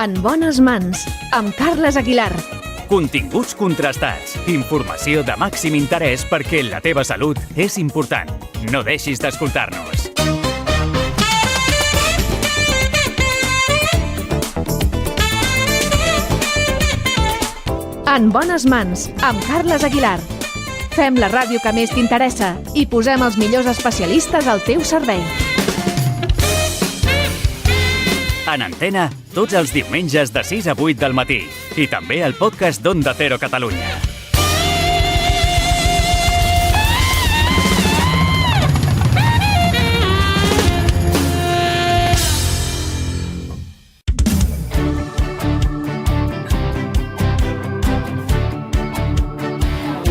En bones mans, amb Carles Aguilar. Continguts contrastats, informació de màxim interès perquè la teva salut és important. No deixis d'escoltar-nos. En bones mans, amb Carles Aguilar. Fem la ràdio que més t'interessa i posem els millors especialistes al teu servei. En antena, tots els diumenges de 6 a 8 del matí. I també el podcast d'Onda Cero Catalunya.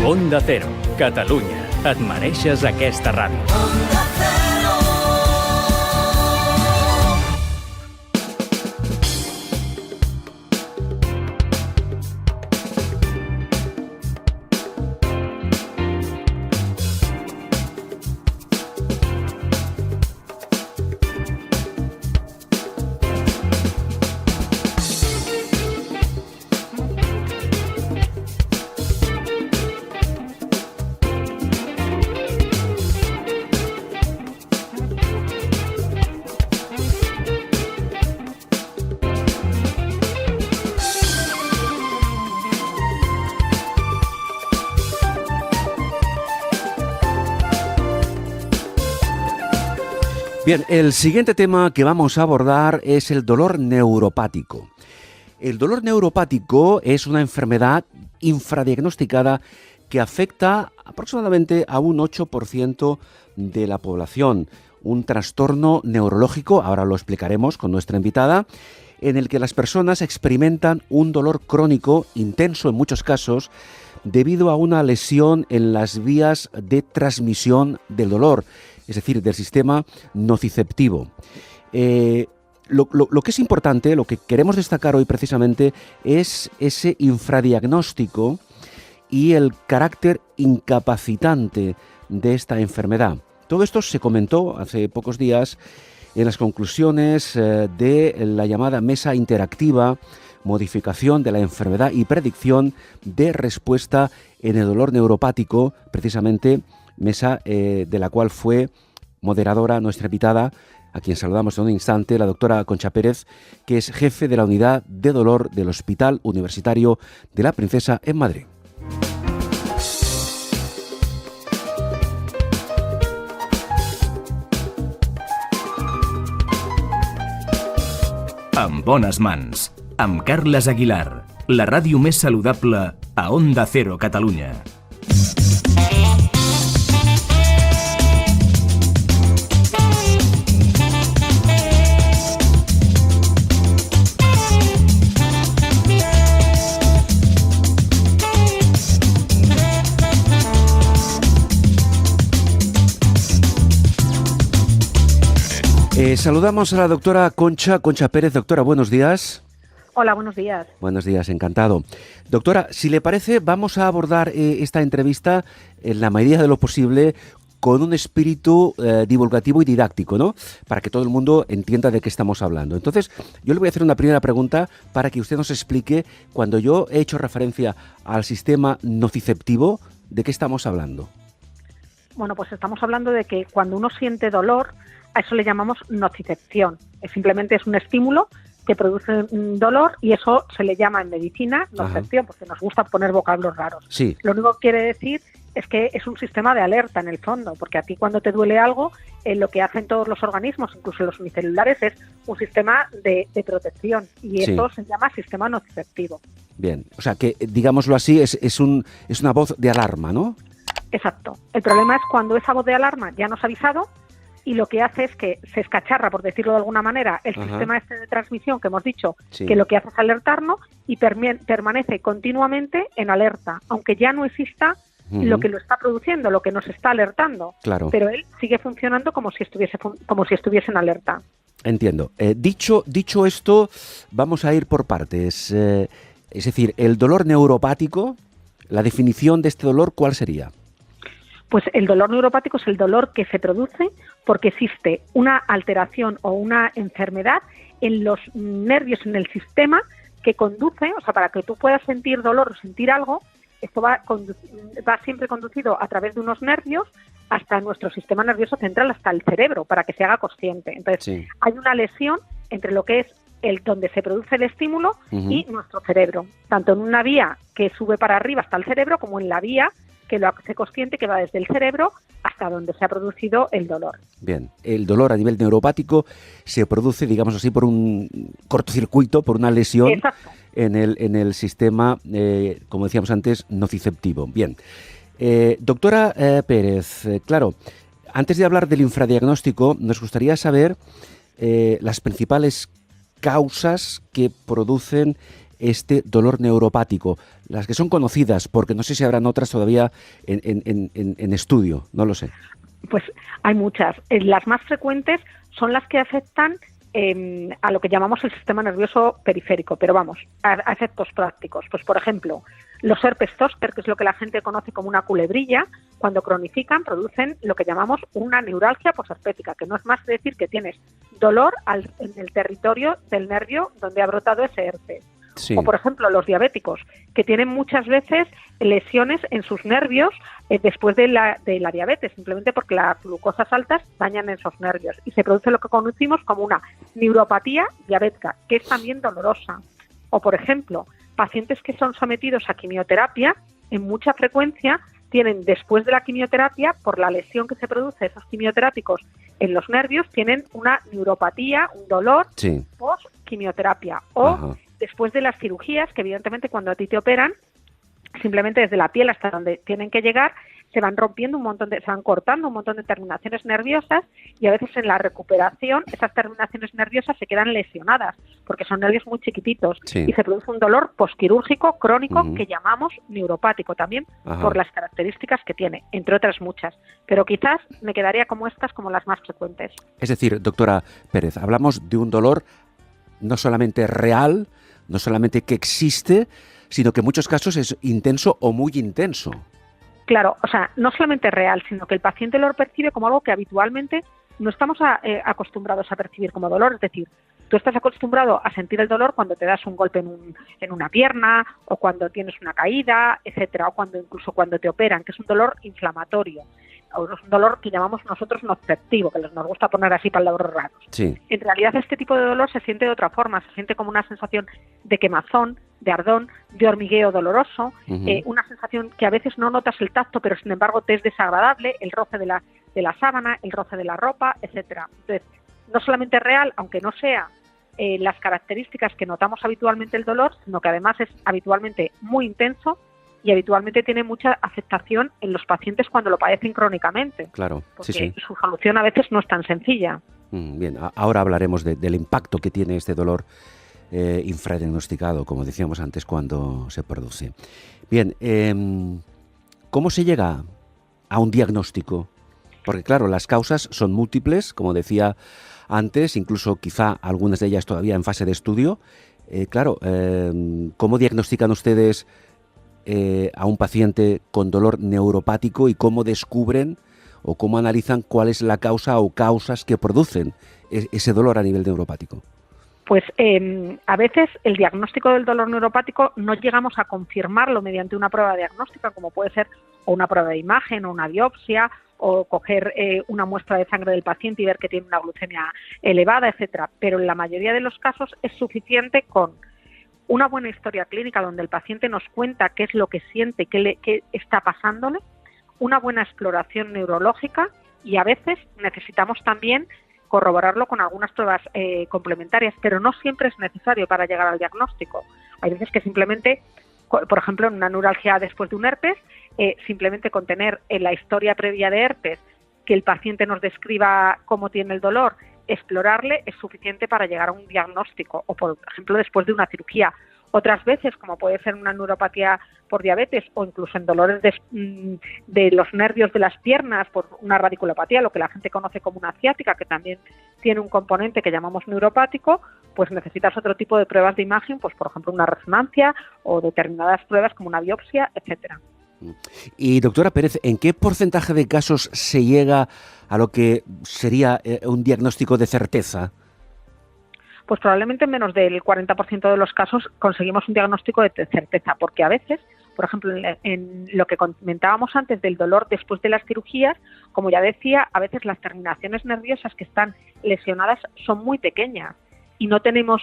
Onda Cero, Catalunya. Et mereixes aquesta ràdio. Bien, el siguiente tema que vamos a abordar es el dolor neuropático. El dolor neuropático es una enfermedad infradiagnosticada que afecta aproximadamente a un 8% de la población. Un trastorno neurológico, ahora lo explicaremos con nuestra invitada, en el que las personas experimentan un dolor crónico, intenso en muchos casos, debido a una lesión en las vías de transmisión del dolor, es decir, del sistema nociceptivo. Lo que es importante, lo que queremos destacar hoy precisamente, es ese infradiagnóstico y el carácter incapacitante de esta enfermedad. Todo esto se comentó hace pocos días en las conclusiones de la llamada Mesa Interactiva, Modificación de la Enfermedad y Predicción de Respuesta en el Dolor Neuropático, precisamente mesa de la cual fue moderadora nuestra invitada, a quien saludamos en un instante, la doctora Concha Pérez, que es jefe de la Unidad de Dolor del Hospital Universitario de la Princesa en Madrid. En bones mans, amb Carles Aguilar, la ràdio més saludable a Onda Cero Catalunya. Saludamos a la doctora Concha Pérez. Doctora, buenos días. Hola, buenos días. Buenos días, encantado. Doctora, si le parece, vamos a abordar esta entrevista en la medida de lo posible con un espíritu divulgativo y didáctico, ¿no? Para que todo el mundo entienda de qué estamos hablando. Entonces, yo le voy a hacer una primera pregunta para que usted nos explique, cuando yo he hecho referencia al sistema nociceptivo, ¿de qué estamos hablando? Bueno, pues estamos hablando de que cuando uno siente dolor, a eso le llamamos nocicepción. Simplemente es un estímulo que produce dolor y eso se le llama en medicina nocicepción, porque nos gusta poner vocablos raros. Sí. Lo único que quiere decir es que es un sistema de alerta en el fondo, porque a ti cuando te duele algo, lo que hacen todos los organismos, incluso los unicelulares, es un sistema de protección y Sí. eso se llama sistema nociceptivo. Bien, o sea que, digámoslo así, es una voz de alarma, ¿no? Exacto. El problema es cuando esa voz de alarma ya nos ha avisado y lo que hace es que se escacharra, por decirlo de alguna manera, el sistema este de transmisión que hemos dicho, Sí. que lo que hace es alertarnos y permanece continuamente en alerta, aunque ya no exista lo que lo está produciendo, lo que nos está alertando. Claro. Pero él sigue funcionando como si estuviese en alerta. Entiendo. Dicho esto, vamos a ir por partes. Es decir, el dolor neuropático, la definición de este dolor, ¿cuál sería? Pues el dolor neuropático es el dolor que se produce porque existe una alteración o una enfermedad en los nervios, en el sistema que conduce, o sea, para que tú puedas sentir dolor o sentir algo, esto va siempre conducido a través de unos nervios hasta nuestro sistema nervioso central, hasta el cerebro, para que se haga consciente. Entonces, hay una lesión entre lo que es donde se produce el estímulo y nuestro cerebro, tanto en una vía que sube para arriba hasta el cerebro, como en la vía que lo hace consciente, que va desde el cerebro hasta donde se ha producido el dolor. Bien, el dolor a nivel neuropático se produce, digamos así, por un cortocircuito, por una lesión. Exacto. En el sistema, como decíamos antes, nociceptivo. Bien. Doctora Pérez, claro, antes de hablar del infradiagnóstico, nos gustaría saber las principales causas que producen este dolor neuropático, las que son conocidas, porque no sé si habrán otras todavía en estudio, no lo sé. Pues hay muchas. Las más frecuentes son las que afectan a lo que llamamos el sistema nervioso periférico, pero vamos, a efectos prácticos. Pues, por ejemplo, los herpes zóster, que es lo que la gente conoce como una culebrilla, cuando cronifican, producen lo que llamamos una neuralgia posherpética, que no es más que decir que tienes dolor en el territorio del nervio donde ha brotado ese herpes. Sí. O, por ejemplo, los diabéticos, que tienen muchas veces lesiones en sus nervios después de la diabetes, simplemente porque las glucosas altas dañan esos nervios. Y se produce lo que conocimos como una neuropatía diabética, que es también dolorosa. O, por ejemplo, pacientes que son sometidos a quimioterapia, en mucha frecuencia tienen, después de la quimioterapia, por la lesión que se produce esos quimioterápicos en los nervios, tienen una neuropatía, un dolor post-quimioterapia. O después de las cirugías, que evidentemente cuando a ti te operan, simplemente desde la piel hasta donde tienen que llegar, se van rompiendo se van cortando un montón de terminaciones nerviosas, y a veces en la recuperación esas terminaciones nerviosas se quedan lesionadas porque son nervios muy chiquititos y se produce un dolor posquirúrgico crónico que llamamos neuropático también por las características que tiene, entre otras muchas, pero quizás me quedaría como estas como las más frecuentes. Es decir, doctora Pérez, hablamos de un dolor no solamente real, no solamente que existe, sino que en muchos casos es intenso o muy intenso. Claro, o sea, no solamente real, sino que el paciente lo percibe como algo que habitualmente no estamos acostumbrados a percibir como dolor. Es decir, tú estás acostumbrado a sentir el dolor cuando te das un golpe en una pierna, o cuando tienes una caída, etcétera, o incluso cuando te operan, que es un dolor inflamatorio, o es un dolor que llamamos nosotros nociceptivo, que nos gusta poner así palabras raras. Sí. En realidad este tipo de dolor se siente de otra forma, se siente como una sensación de quemazón, de ardón, de hormigueo doloroso, una sensación que a veces no notas el tacto, pero sin embargo te es desagradable, el roce de la sábana, el roce de la ropa, etcétera. Entonces, no solamente real, aunque no sea las características que notamos habitualmente el dolor, sino que además es habitualmente muy intenso y habitualmente tiene mucha afectación en los pacientes cuando lo padecen crónicamente. Claro, porque su solución a veces no es tan sencilla. Bien, ahora hablaremos del impacto que tiene este dolor infradiagnosticado, como decíamos antes, cuando se produce. Bien, ¿cómo se llega a un diagnóstico? Porque claro, las causas son múltiples, como decía antes, incluso quizá algunas de ellas todavía en fase de estudio. ¿Cómo diagnostican ustedes a un paciente con dolor neuropático y cómo descubren o cómo analizan cuál es la causa o causas que producen ese dolor a nivel neuropático? Pues a veces el diagnóstico del dolor neuropático no llegamos a confirmarlo mediante una prueba diagnóstica, como puede ser o una prueba de imagen o una biopsia, o coger una muestra de sangre del paciente y ver que tiene una glucemia elevada, etcétera. Pero en la mayoría de los casos es suficiente con una buena historia clínica donde el paciente nos cuenta qué es lo que siente, qué está pasándole, una buena exploración neurológica, y a veces necesitamos también corroborarlo con algunas pruebas complementarias, pero no siempre es necesario para llegar al diagnóstico. Hay veces que simplemente, por ejemplo, en una neuralgia después de un herpes, simplemente con tener la historia previa de herpes, que el paciente nos describa cómo tiene el dolor, explorarle, es suficiente para llegar a un diagnóstico, o por ejemplo después de una cirugía. Otras veces, como puede ser una neuropatía por diabetes o incluso en dolores de los nervios de las piernas por una radiculopatía, lo que la gente conoce como una ciática, que también tiene un componente que llamamos neuropático, pues necesitas otro tipo de pruebas de imagen, pues por ejemplo una resonancia o determinadas pruebas como una biopsia, etcétera. Y doctora Pérez, ¿en qué porcentaje de casos se llega a lo que sería un diagnóstico de certeza? pues probablemente en menos del 40% de los casos conseguimos un diagnóstico de certeza, porque a veces, por ejemplo, en lo que comentábamos antes del dolor después de las cirugías, como ya decía, a veces las terminaciones nerviosas que están lesionadas son muy pequeñas y no tenemos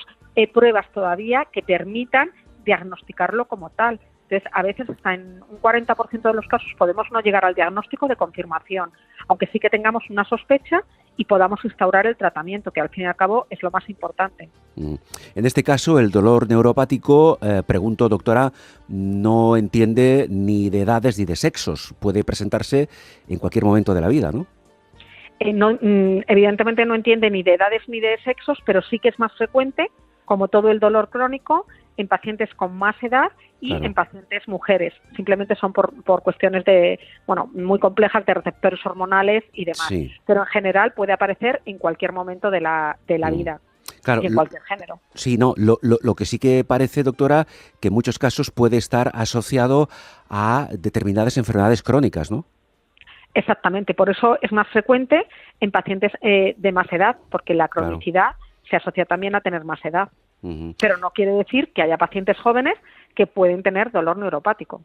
pruebas todavía que permitan diagnosticarlo como tal. Entonces, a veces hasta en un 40% de los casos podemos no llegar al diagnóstico de confirmación, aunque sí que tengamos una sospecha y podamos instaurar el tratamiento, que al fin y al cabo es lo más importante. En este caso, el dolor neuropático, pregunto, doctora, no entiende ni de edades ni de sexos. Puede presentarse en cualquier momento de la vida, ¿no? Evidentemente no entiende ni de edades ni de sexos, pero sí que es más frecuente, como todo el dolor crónico, en pacientes con más edad y en pacientes mujeres. Simplemente son por cuestiones muy complejas de receptores hormonales y demás. Sí. Pero en general puede aparecer en cualquier momento de la vida. Claro, y en cualquier género. Sí, no, lo que sí que parece, doctora, que en muchos casos puede estar asociado a determinadas enfermedades crónicas, ¿no? Exactamente, por eso es más frecuente en pacientes de más edad, porque la cronicidad se asocia también a tener más edad. Pero no quiere decir que haya pacientes jóvenes que pueden tener dolor neuropático.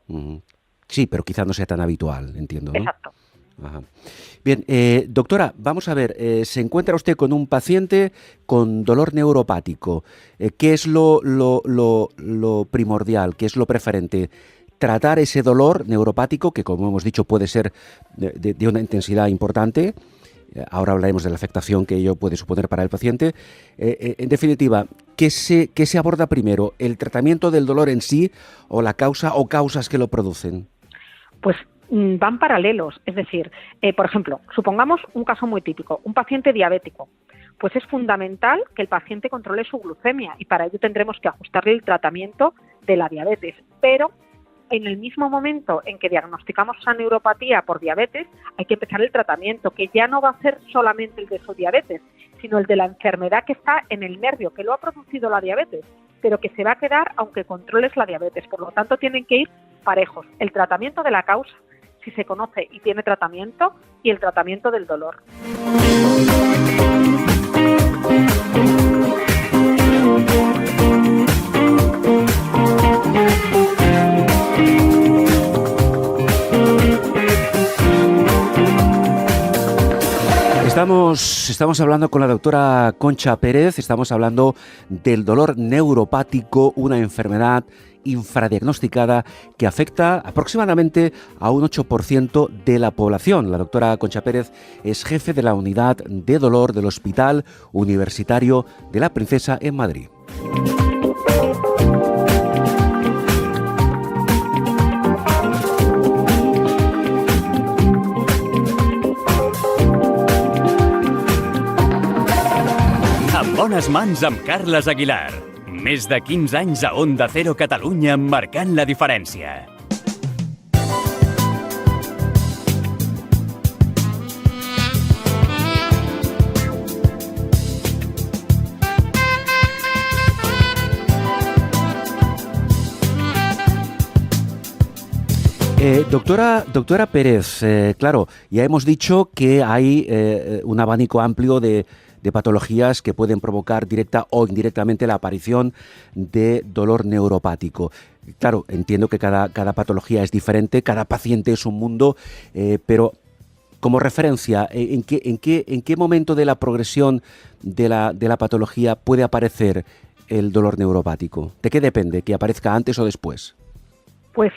Sí, pero quizás no sea tan habitual, entiendo, ¿no? Exacto. Ajá. Bien, doctora, vamos a ver, se encuentra usted con un paciente con dolor neuropático. ¿Qué es lo primordial? ¿Qué es lo preferente? Tratar ese dolor neuropático, que como hemos dicho puede ser de una intensidad importante. Ahora hablaremos de la afectación que ello puede suponer para el paciente. En definitiva, ¿qué se aborda primero? ¿El tratamiento del dolor en sí o la causa o causas que lo producen? Pues van paralelos. Es decir, por ejemplo, supongamos un caso muy típico, un paciente diabético. Pues es fundamental que el paciente controle su glucemia y para ello tendremos que ajustarle el tratamiento de la diabetes. Pero en el mismo momento en que diagnosticamos esa neuropatía por diabetes, hay que empezar el tratamiento, que ya no va a ser solamente el de su diabetes, sino el de la enfermedad que está en el nervio, que lo ha producido la diabetes, pero que se va a quedar aunque controles la diabetes. Por lo tanto, tienen que ir parejos. El tratamiento de la causa, si se conoce y tiene tratamiento, y el tratamiento del dolor. Estamos hablando con la doctora Concha Pérez, estamos hablando del dolor neuropático, una enfermedad infradiagnosticada que afecta aproximadamente a un 8% de la población. La doctora Concha Pérez es jefe de la unidad de dolor del Hospital Universitario de la Princesa en Madrid. Bones mans amb Carles Aguilar. Més de 15 anys a Onda Cero Catalunya marcant la diferència. Doctora Pérez, claro, ya hemos dicho que hay un abanico amplio de patologías que pueden provocar directa o indirectamente la aparición de dolor neuropático. Claro, entiendo que cada patología es diferente, cada paciente es un mundo, pero como referencia, ¿en qué momento de la progresión de la patología puede aparecer el dolor neuropático? ¿De qué depende? ¿Que aparezca antes o después? Pues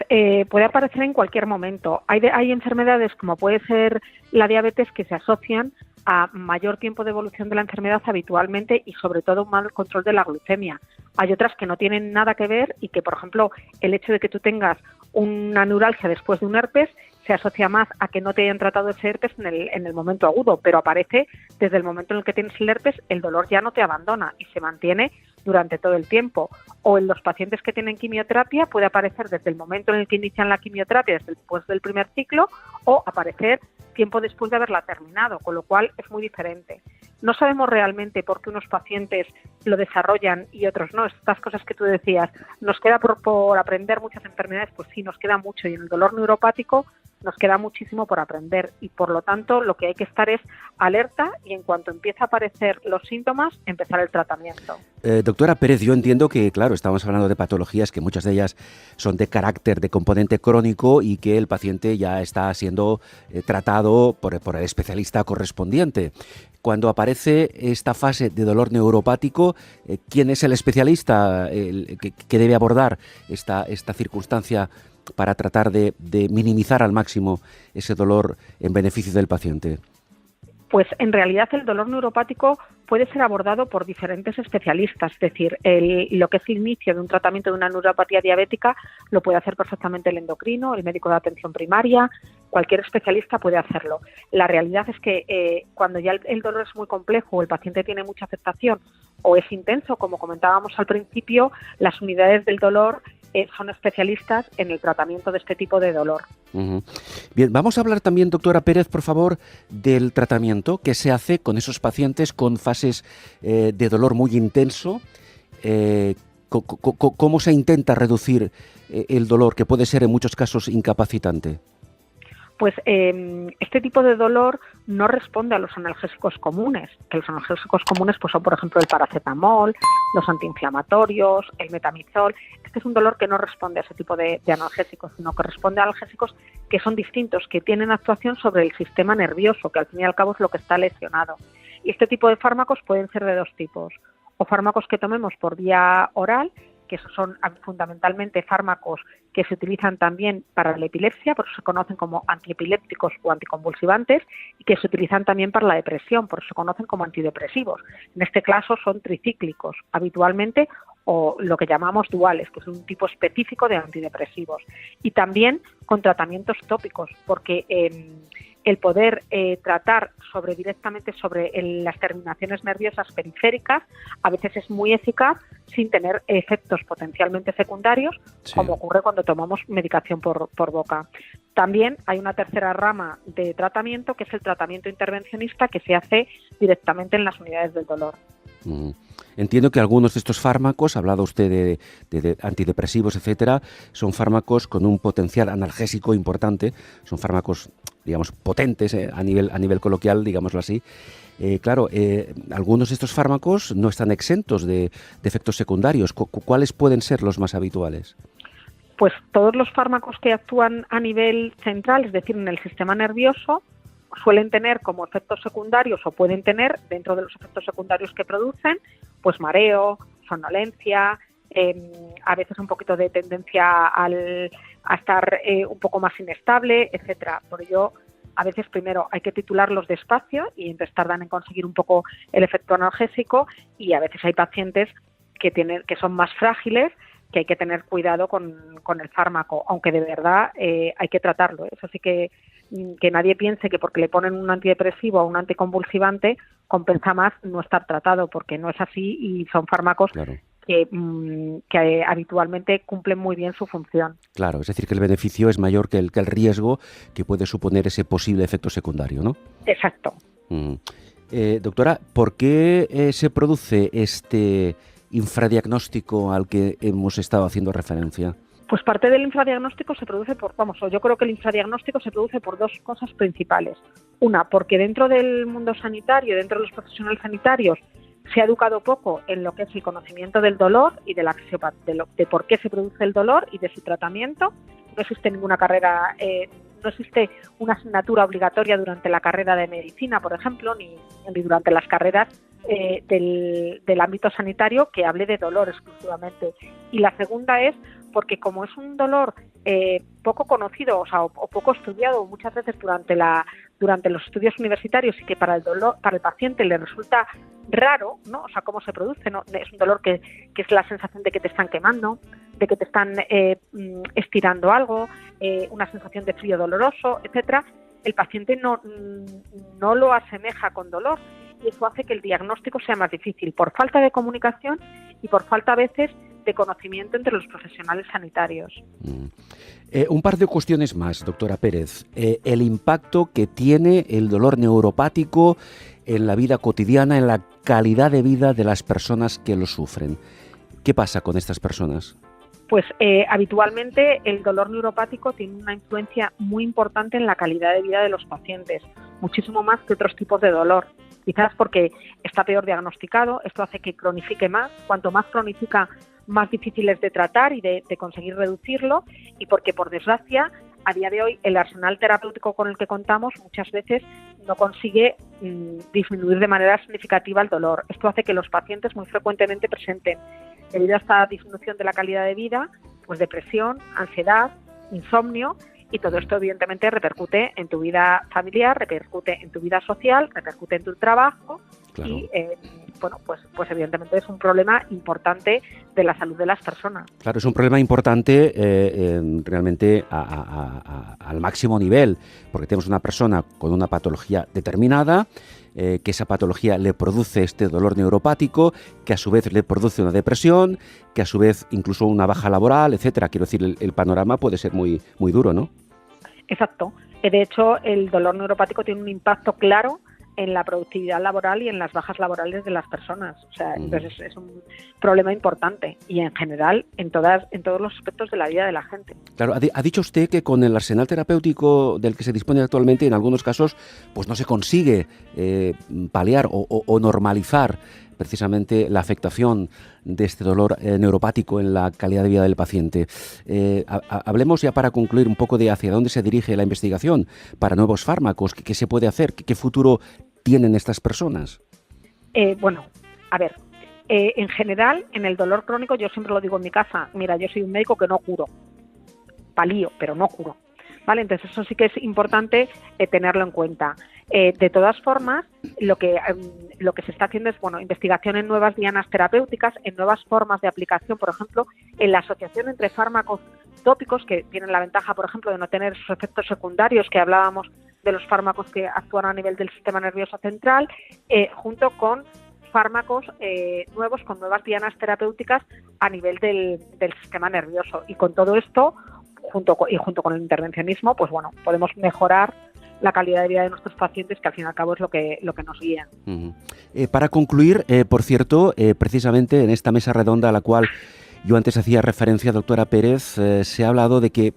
puede aparecer en cualquier momento. Hay enfermedades como puede ser la diabetes que se asocian a mayor tiempo de evolución de la enfermedad habitualmente y sobre todo un mal control de la glucemia. Hay otras que no tienen nada que ver y que, por ejemplo, el hecho de que tú tengas una neuralgia después de un herpes se asocia más a que no te hayan tratado ese herpes en el momento agudo, pero aparece desde el momento en el que tienes el herpes, el dolor ya no te abandona y se mantiene durante todo el tiempo. O en los pacientes que tienen quimioterapia puede aparecer desde el momento en el que inician la quimioterapia, después del primer ciclo, o aparecer tiempo después de haberla terminado, con lo cual es muy diferente. No sabemos realmente por qué unos pacientes lo desarrollan y otros no. Estas cosas que tú decías, nos queda por aprender muchas enfermedades, pues sí, nos queda mucho. Y en el dolor neuropático nos queda muchísimo por aprender y por lo tanto lo que hay que estar es alerta y en cuanto empieza a aparecer los síntomas, empezar el tratamiento. Doctora Pérez, yo entiendo que, claro, estamos hablando de patologías que muchas de ellas son de carácter, de componente crónico y que el paciente ya está siendo tratado por el especialista correspondiente. Cuando aparece esta fase de dolor neuropático, ¿quién es el especialista que debe abordar esta circunstancia para tratar de minimizar al máximo ese dolor en beneficio del paciente? Pues en realidad el dolor neuropático puede ser abordado por diferentes especialistas, es decir, lo que es el inicio de un tratamiento de una neuropatía diabética lo puede hacer perfectamente el endocrino, el médico de atención primaria, cualquier especialista puede hacerlo. La realidad es que cuando ya el dolor es muy complejo o el paciente tiene mucha afectación o es intenso, como comentábamos al principio, las unidades del dolor son especialistas en el tratamiento de este tipo de dolor. Uh-huh. Bien, vamos a hablar también, doctora Pérez, por favor, del tratamiento que se hace con esos pacientes con fases de dolor muy intenso. ¿Cómo se intenta reducir el dolor, que puede ser en muchos casos incapacitante? Pues este tipo de dolor no responde a los analgésicos comunes, que los analgésicos comunes pues son, por ejemplo, el paracetamol, los antiinflamatorios, el metamizol. Este es un dolor que no responde a ese tipo de analgésicos, sino que responde a analgésicos que son distintos, que tienen actuación sobre el sistema nervioso, que al fin y al cabo es lo que está lesionado. Y este tipo de fármacos pueden ser de dos tipos, o fármacos que tomemos por vía oral, que son fundamentalmente fármacos que se utilizan también para la epilepsia, por eso se conocen como antiepilépticos o anticonvulsivantes, y que se utilizan también para la depresión, por eso se conocen como antidepresivos. En este caso son tricíclicos habitualmente, o lo que llamamos duales, que es un tipo específico de antidepresivos. Y también con tratamientos tópicos, porque el poder tratar directamente sobre las terminaciones nerviosas periféricas a veces es muy eficaz sin tener efectos potencialmente secundarios, sí, como ocurre cuando tomamos medicación por boca. También hay una tercera rama de tratamiento, que es el tratamiento intervencionista, que se hace directamente en las unidades del dolor. Entiendo que algunos de estos fármacos, ha hablado usted de antidepresivos, etcétera, son fármacos con un potencial analgésico importante, son fármacos, digamos, potentes a nivel coloquial, digámoslo así. Claro, algunos de estos fármacos no están exentos de efectos secundarios. ¿Cuáles pueden ser los más habituales? Pues todos los fármacos que actúan a nivel central, es decir, en el sistema nervioso, suelen tener como efectos secundarios o pueden tener, dentro de los efectos secundarios que producen, pues mareo, somnolencia, a veces un poquito de tendencia a estar un poco más inestable, etcétera. Por ello, a veces primero hay que titularlos despacio y entonces tardan en conseguir un poco el efecto analgésico, y a veces hay pacientes que son más frágiles, que hay que tener cuidado con el fármaco, aunque de verdad hay que tratarlo. Eso sí que nadie piense que porque le ponen un antidepresivo o un anticonvulsivante compensa más no estar tratado, porque no es así y son fármacos, claro, que habitualmente cumplen muy bien su función. Claro, es decir, que el beneficio es mayor que el riesgo que puede suponer ese posible efecto secundario, ¿no? Exacto. Doctora, ¿por qué se produce este infradiagnóstico al que hemos estado haciendo referencia? Pues parte del infradiagnóstico se produce yo creo que el infradiagnóstico se produce por dos cosas principales. Una, porque dentro del mundo sanitario, dentro de los profesionales sanitarios, se ha educado poco en lo que es el conocimiento del dolor y de por qué se produce el dolor y de su tratamiento. No existe ninguna carrera, no existe una asignatura obligatoria durante la carrera de medicina, por ejemplo, ni durante las carreras del ámbito sanitario que hable de dolor exclusivamente. Y la segunda es porque como es un dolor poco conocido, o poco estudiado muchas veces durante los estudios universitarios, y que para el paciente le resulta raro, ¿no? O sea, cómo se produce, ¿no? Es un dolor que es la sensación de que te están quemando, de que te están estirando algo, una sensación de frío doloroso, etcétera. El paciente no lo asemeja con dolor, y eso hace que el diagnóstico sea más difícil por falta de comunicación y por falta a veces de conocimiento entre los profesionales sanitarios. Un par de cuestiones más, doctora Pérez. El impacto que tiene el dolor neuropático en la vida cotidiana, en la calidad de vida de las personas que lo sufren. ¿Qué pasa con estas personas? Pues habitualmente el dolor neuropático tiene una influencia muy importante en la calidad de vida de los pacientes, muchísimo más que otros tipos de dolor. Quizás porque está peor diagnosticado, esto hace que cronifique más. Cuanto más cronifica, más difícil es de tratar y de conseguir reducirlo, y porque, por desgracia, a día de hoy el arsenal terapéutico con el que contamos muchas veces no consigue disminuir de manera significativa el dolor. Esto hace que los pacientes muy frecuentemente presenten, debido a esta disminución de la calidad de vida, pues depresión, ansiedad, insomnio, y todo esto evidentemente repercute en tu vida familiar, repercute en tu vida social, repercute en tu trabajo. Claro. Y pues evidentemente es un problema importante de la salud de las personas. Claro, es un problema importante realmente al máximo nivel, porque tenemos una persona con una patología determinada, que esa patología le produce este dolor neuropático, que a su vez le produce una depresión, que a su vez incluso una baja laboral, etcétera. Quiero decir, el panorama puede ser muy, muy duro, ¿no? Exacto. De hecho, el dolor neuropático tiene un impacto claro en la productividad laboral y en las bajas laborales de las personas. O sea, entonces es un problema importante y en general en todos los aspectos de la vida de la gente. Claro, ha dicho usted que con el arsenal terapéutico del que se dispone actualmente, en algunos casos, pues no se consigue paliar o normalizar precisamente la afectación de este dolor neuropático en la calidad de vida del paciente. Hablemos ya, para concluir, un poco de hacia dónde se dirige la investigación para nuevos fármacos. ¿Qué se puede hacer? ¿Qué futuro tienen estas personas? En general, en el dolor crónico, yo siempre lo digo en mi casa, mira, yo soy un médico que no curo, palío, pero no curo, ¿vale? Entonces eso sí que es importante tenerlo en cuenta. De todas formas, lo que se está haciendo es investigación en nuevas dianas terapéuticas, en nuevas formas de aplicación, por ejemplo, en la asociación entre fármacos tópicos, que tienen la ventaja, por ejemplo, de no tener esos efectos secundarios que hablábamos de los fármacos que actúan a nivel del sistema nervioso central, junto con fármacos nuevos, con nuevas dianas terapéuticas a nivel del sistema nervioso. Y con todo esto, junto con el intervencionismo, pues podemos mejorar la calidad de vida de nuestros pacientes, que al fin y al cabo es lo que nos guía. Para concluir, por cierto, precisamente en esta mesa redonda a la cual yo antes hacía referencia, doctora Pérez, se ha hablado de que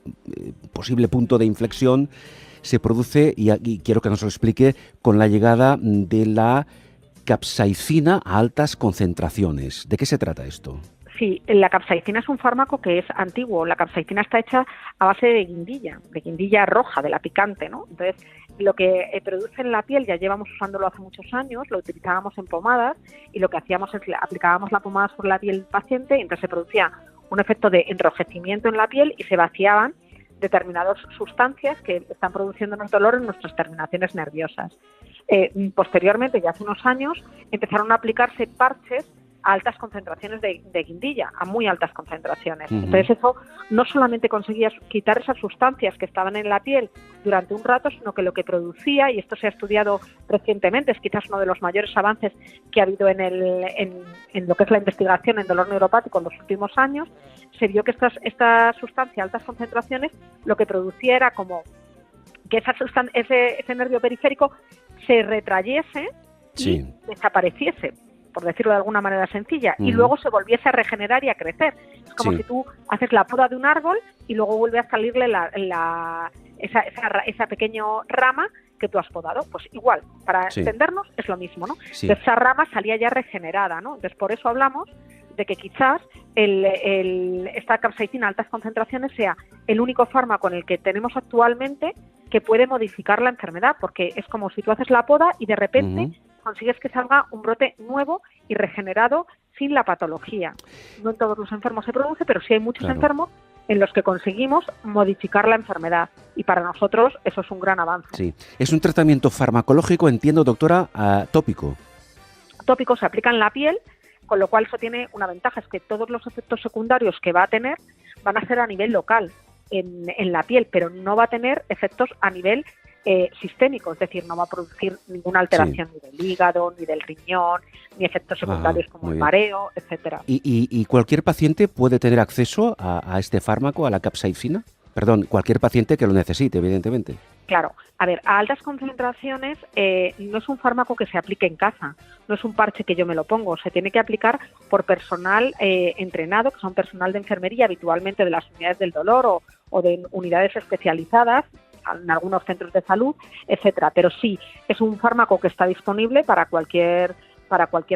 posible punto de inflexión se produce, y quiero que nos lo explique, con la llegada de la capsaicina a altas concentraciones. ¿De qué se trata esto? Sí, la capsaicina es un fármaco que es antiguo. La capsaicina está hecha a base de guindilla roja, de la picante, ¿no? Entonces, lo que produce en la piel, ya llevamos usándolo hace muchos años, lo utilizábamos en pomadas, y lo que hacíamos es aplicábamos la pomada sobre la piel del paciente, y entonces se producía un efecto de enrojecimiento en la piel y se vaciaban determinadas sustancias que están produciendo dolor en nuestras terminaciones nerviosas. Posteriormente, ya hace unos años, empezaron a aplicarse parches a altas concentraciones de guindilla, a muy altas concentraciones. Entonces eso no solamente conseguía quitar esas sustancias que estaban en la piel durante un rato, sino que lo que producía, y esto se ha estudiado recientemente, es quizás uno de los mayores avances que ha habido en lo que es la investigación en dolor neuropático en los últimos años, se vio que esta sustancia a altas concentraciones lo que producía era como que ese nervio periférico se retrayese y desapareciese, por decirlo de alguna manera sencilla, y luego se volviese a regenerar y a crecer. Es como si tú haces la poda de un árbol y luego vuelve a salirle esa pequeña rama que tú has podado. Pues igual, para entendernos es lo mismo, ¿no? Sí. Esa rama salía ya regenerada, ¿no? Entonces por eso hablamos de que quizás esta capsaicina a altas concentraciones sea el único fármaco en el que tenemos actualmente que puede modificar la enfermedad, porque es como si tú haces la poda y de repente consigues que salga un brote nuevo y regenerado sin la patología. No en todos los enfermos se produce, pero sí hay muchos enfermos en los que conseguimos modificar la enfermedad, y para nosotros eso es un gran avance. Sí. Es un tratamiento farmacológico, entiendo, doctora, tópico. Tópico, se aplica en la piel, con lo cual eso tiene una ventaja, es que todos los efectos secundarios que va a tener van a ser a nivel local en la piel, pero no va a tener efectos a nivel sistémico, es decir, no va a producir ninguna alteración ni del hígado, ni del riñón, ni efectos secundarios como el mareo, etcétera. ¿Y cualquier paciente puede tener acceso a este fármaco, a la capsaicina? Perdón, cualquier paciente que lo necesite, evidentemente. Claro, a ver, a altas concentraciones no es un fármaco que se aplique en casa, no es un parche que yo me lo pongo, se tiene que aplicar por personal entrenado, que son personal de enfermería, habitualmente de las unidades del dolor o de unidades especializadas, en algunos centros de salud, etcétera. Pero sí, es un fármaco que está disponible para cualquier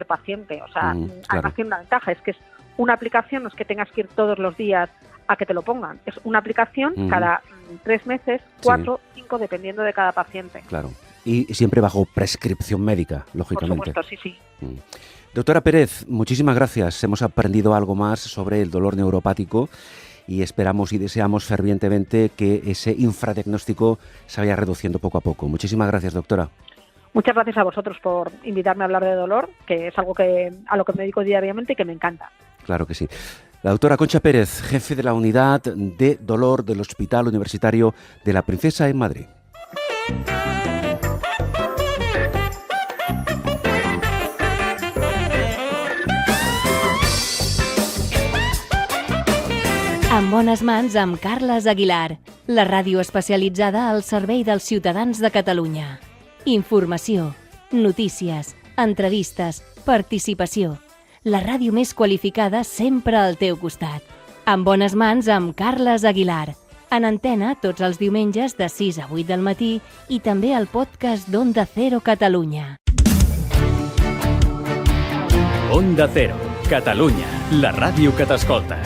paciente. O sea, además tiene una ventaja, es que es una aplicación, no es que tengas que ir todos los días a que te lo pongan. Es una aplicación cada 3 meses, 4, 5, dependiendo de cada paciente. Claro. Y siempre bajo prescripción médica, lógicamente. Por supuesto, sí. Doctora Pérez, muchísimas gracias. Hemos aprendido algo más sobre el dolor neuropático y esperamos y deseamos fervientemente que ese infradiagnóstico se vaya reduciendo poco a poco. Muchísimas gracias, doctora. Muchas gracias a vosotros por invitarme a hablar de dolor, que es algo a lo que me dedico diariamente y que me encanta. Claro que sí. La doctora Concha Pérez, jefe de la unidad de dolor del Hospital Universitario de la Princesa en Madrid. En bones mans amb Carles Aguilar, la ràdio especialitzada al servei dels ciutadans de Catalunya. Informació, notícies, entrevistes, participació. La ràdio més qualificada sempre al teu costat. En bones mans amb Carles Aguilar. En antena tots els diumenges de 6 a 8 del matí i també al podcast d'Onda Cero Catalunya. Onda Cero, Catalunya, la ràdio que t'escolta.